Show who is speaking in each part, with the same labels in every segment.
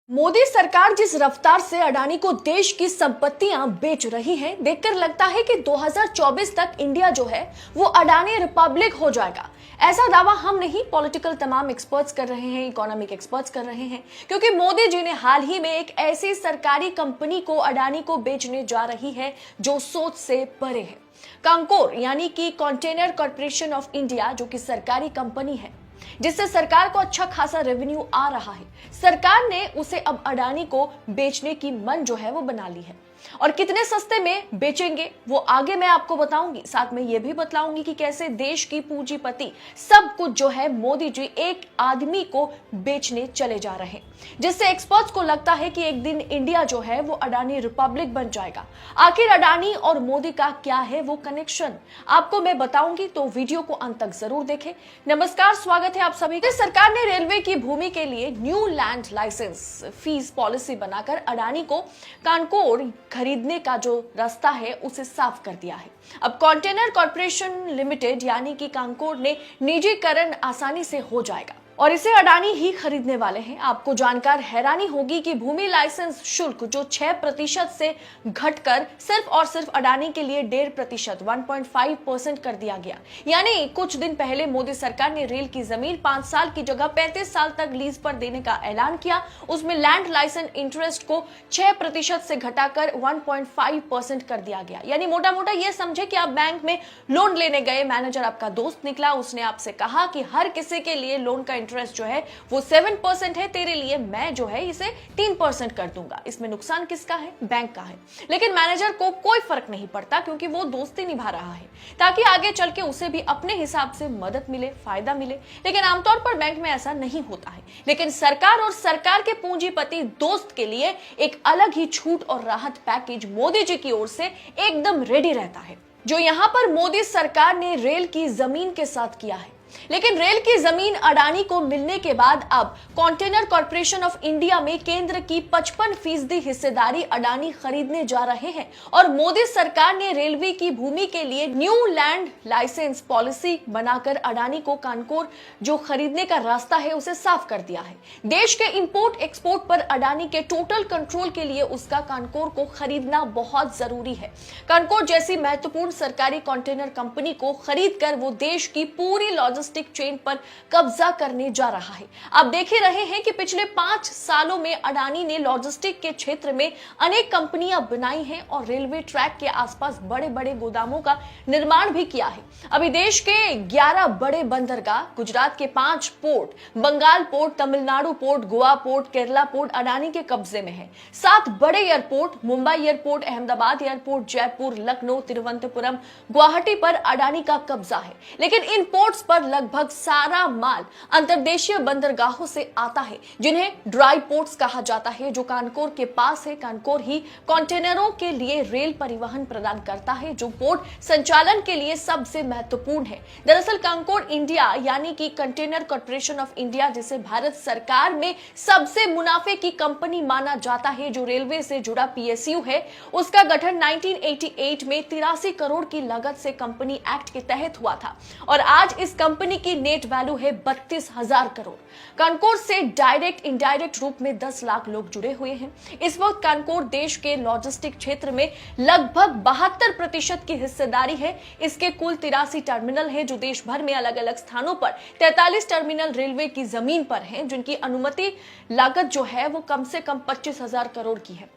Speaker 1: मोदी सरकार जिस रफ्तार से अडानी को देश की संपत्तियां बेच रही है, देखकर लगता है कि 2024 तक इंडिया जो है वो अडानी रिपब्लिक हो जाएगा। ऐसा दावा हम नहीं, पॉलिटिकल तमाम एक्सपर्ट्स कर रहे हैं, इकोनॉमिक एक्सपर्ट्स कर रहे हैं, क्योंकि मोदी जी ने हाल ही में एक ऐसी सरकारी कंपनी को अडानी को बेचने जा रही है जो सोच से परे है। कांकोर यानी कि कंटेनर कॉर्पोरेशन ऑफ इंडिया, जो कि सरकारी कंपनी है जिससे सरकार को अच्छा खासा रेवेन्यू आ रहा है, सरकार ने उसे अब अडानी को बेचने की मन जो है वो बना ली है। और कितने सस्ते में बेचेंगे वो आगे मैं आपको बताऊंगी। साथ में ये भी बतलाऊंगी कि कैसे देश की पूंजीपति सब कुछ जो है मोदी जी एक आदमी को बेचने चले जा रहे हैं, जिससे एक्सपर्ट्स को लगता है कि एक दिन इंडिया जो है वो अडानी रिपब्लिक बन जाएगा। आखिर अडानी और मोदी का क्या है वो कनेक्शन, आपको मैं बताऊंगी, तो वीडियो को अंत तक जरूर देखें। नमस्कार, स्वागत है आप सभी का। सरकार ने रेलवे की भूमि के लिए new land license fees policy बनाकर अडानी को कानकोर खरीदने का जो रास्ता है उसे साफ कर दिया है। अब कंटेनर कॉर्पोरेशन लिमिटेड यानी कि कांकोर ने निजीकरण आसानी से हो जाएगा और इसे अडानी ही खरीदने वाले हैं। आपको जानकर हैरानी होगी कि भूमि लाइसेंस शुल्क जो 6% से घटकर सिर्फ और सिर्फ अडानी के लिए 1.5% 1.5% कर दिया गया। यानी कुछ दिन पहले मोदी सरकार ने रेल की जमीन 5 साल की जगह 35 साल तक लीज पर देने का ऐलान किया। उसमें लैंड लाइसेंस इंटरेस्ट को 6% से घटाकर 1.5% कर दिया गया। यानी मोटा मोटा ये समझे कि आप बैंक में लोन लेने गए, मैनेजर आपका दोस्त निकला, उसने आपसे कहा कि हर किसी के लिए लोन का इंटरेस्ट जो है वो 7% है, तेरे लिए मैं जो है इसे 3% कर दूंगा। इसमें नुकसान किसका है? बैंक का है। लेकिन मैनेजर को कोई फर्क नहीं पड़ता, क्योंकि वो दोस्ती निभा रहा है ताकि आगे चल के उसे भी अपने हिसाब से मदद मिले, फायदा मिले। लेकिन आमतौर पर बैंक में ऐसा नहीं होता है। लेकिन सरकार और सरकार के पूंजीपति दोस्त के लिए एक अलग ही छूट और राहत पैकेज मोदी जी की ओर से एकदम रेडी रहता है, जो यहां पर मोदी सरकार ने रेल की जमीन के साथ किया है। लेकिन रेल की जमीन अडानी को मिलने के बाद अब कंटेनर कॉर्पोरेशन ऑफ इंडिया में केंद्र की 55% हिस्सेदारी अडानी खरीदने जा रहे हैं। और मोदी सरकार ने रेलवे की भूमि के लिए न्यू लैंड लाइसेंस पॉलिसी बनाकर अडानी को कानकोर जो खरीदने का रास्ता है उसे साफ कर दिया है। देश के इंपोर्ट एक्सपोर्ट पर अडानी के टोटल कंट्रोल के लिए उसका कानकोर को खरीदना बहुत जरूरी है। कानकोर जैसी महत्वपूर्ण सरकारी कंटेनर कंपनी को खरीद कर वो देश की पूरी लॉजिस्टिक चेन पर कब्जा करने जा रहा है। आप देख ही रहे हैं कि पिछले 5 सालों में अडानी ने लॉजिस्टिक के क्षेत्र में अनेक कंपनियां बनाई हैं और रेलवे ट्रैक के आसपास बड़े बड़े गोदामों का निर्माण भी किया है। अभी देश के 11 बड़े बंदरगाह, गुजरात के 5 port, Bengal port, Tamil Nadu port, Goa port, Kerala port Adani के कब्जे में है। 7 बड़े airport, Mumbai airport, Ahmedabad airport, Jaipur, Lucknow, Thiruvananthapuram, Guwahati पर अडानी का कब्जा है। लेकिन इन पोर्ट्स पर लगभग सारा माल अंतर्देशीय बंदरगाहों से आता है, जिन्हें ड्राई पोर्ट्स कहा जाता है, जो कानकोर के पास है। कानकोर ही कंटेनरों के लिए रेल परिवहन प्रदान करता है, जो पोर्ट संचालन के लिए सबसे महत्वपूर्ण है। दरअसल कानकोर इंडिया यानी कि कंटेनर कॉर्पोरेशन ऑफ इंडिया, जिसे भारत सरकार में सबसे मुनाफे की कंपनी माना जाता है, जो रेलवे से जुड़ा पीएसयू है, उसका गठन 1988 में 83 करोड़ की लागत से कंपनी एक्ट के तहत हुआ था। और आज इस कंपनी की नेट वैल्यू है 32,000 करोड़। कानकोर से डायरेक्ट इनडायरेक्ट रूप में 10 लाख लोग जुड़े हुए हैं। इस वक्त कानकोर देश के लॉजिस्टिक क्षेत्र में लगभग 72% की हिस्सेदारी है। इसके कुल 83 टर्मिनल है, जो देश भर में अलग अलग स्थानों पर 43 टर्मिनल रेलवे की जमीन पर हैं, जिनकी अनुमति लागत जो है वो कम से कम 25,000 करोड़ की है।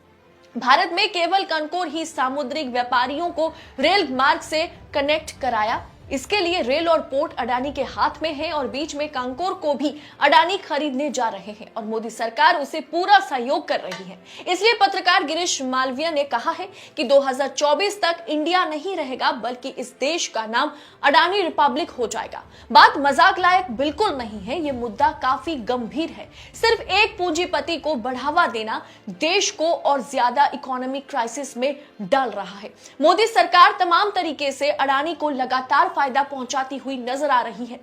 Speaker 1: भारत में केवल कानकोर ही सामुद्रिक व्यापारियों को रेल मार्ग से कनेक्ट कराया। इसके लिए रेल और पोर्ट अडानी के हाथ में है और बीच में कानकोर को भी अडानी खरीदने जा रहे हैं और मोदी सरकार उसे पूरा सहयोग कर रही है। इसलिए पत्रकार गिरीश मालविया ने कहा है कि 2024 तक इंडिया नहीं रहेगा, बल्कि इस देश का नाम अडानी रिपब्लिक हो जाएगा। बात मजाक लायक बिल्कुल नहीं है, ये मुद्दा काफी गंभीर है। सिर्फ एक पूंजीपति को बढ़ावा देना देश को और ज्यादा इकोनॉमिक क्राइसिस में डाल रहा है। मोदी सरकार तमाम तरीके से अडानी को लगातार फायदा पहुंचाती हुई नजर आ रही है।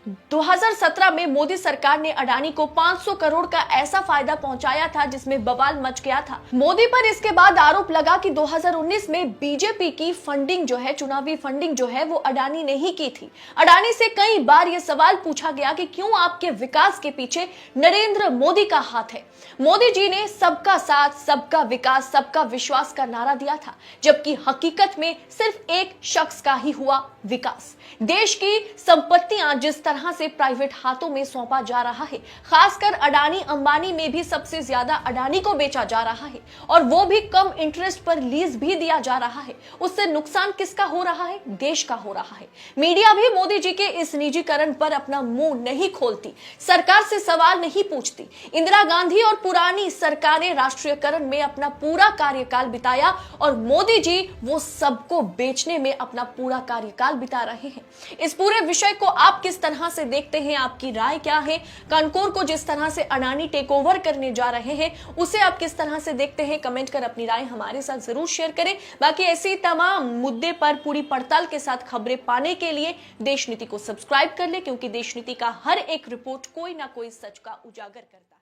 Speaker 1: 2017 में मोदी सरकार ने अडानी को 500 करोड़ का ऐसा फायदा पहुंचाया था जिसमें बवाल मच गया था। मोदी पर इसके बाद आरोप लगा कि 2019 में बीजेपी की फंडिंग जो है, चुनावी फंडिंग जो है, वो अडानी ने ही की थी। अडानी से कई बार यह सवाल पूछा गया कि क्यों आपके विकास के पीछे नरेंद्र मोदी का हाथ है। मोदी जी ने सबका साथ, सबका विकास, सबका विश्वास का नारा दिया था, जबकि हकीकत में सिर्फ एक शख्स का ही हुआ विकास। देश की संपत्तियां जिस तरह से प्राइवेट हाथों में सौंपा जा रहा है, खासकर अडानी अंबानी में भी सबसे ज्यादा अडानी को बेचा जा रहा है और वो भी कम इंटरेस्ट पर लीज भी दिया जा रहा है, उससे नुकसान किसका हो रहा है? देश का हो रहा है। मीडिया भी मोदी जी के इस निजीकरण पर अपना मुंह नहीं खोलती, सरकार से सवाल नहीं पूछती। इंदिरा गांधी और पुरानी सरकारें राष्ट्रीयकरण में अपना पूरा कार्यकाल बिताया और मोदी जी वो सबको बेचने में अपना पूरा कार्यकाल बिता रहे हैं। इस पूरे विषय को आप किस तरह से देखते हैं? आपकी राय क्या है? कानकोर को जिस तरह से अडानी टेक ओवर करने जा रहे हैं, उसे आप किस तरह से देखते हैं? कमेंट कर अपनी राय हमारे साथ जरूर शेयर करें। बाकी ऐसी तमाम मुद्दे पर पूरी पड़ताल के साथ खबरें पाने के लिए देश नीति को सब्सक्राइब कर ले, क्योंकि देश नीति का हर एक रिपोर्ट कोई ना कोई सच का उजागर करता है।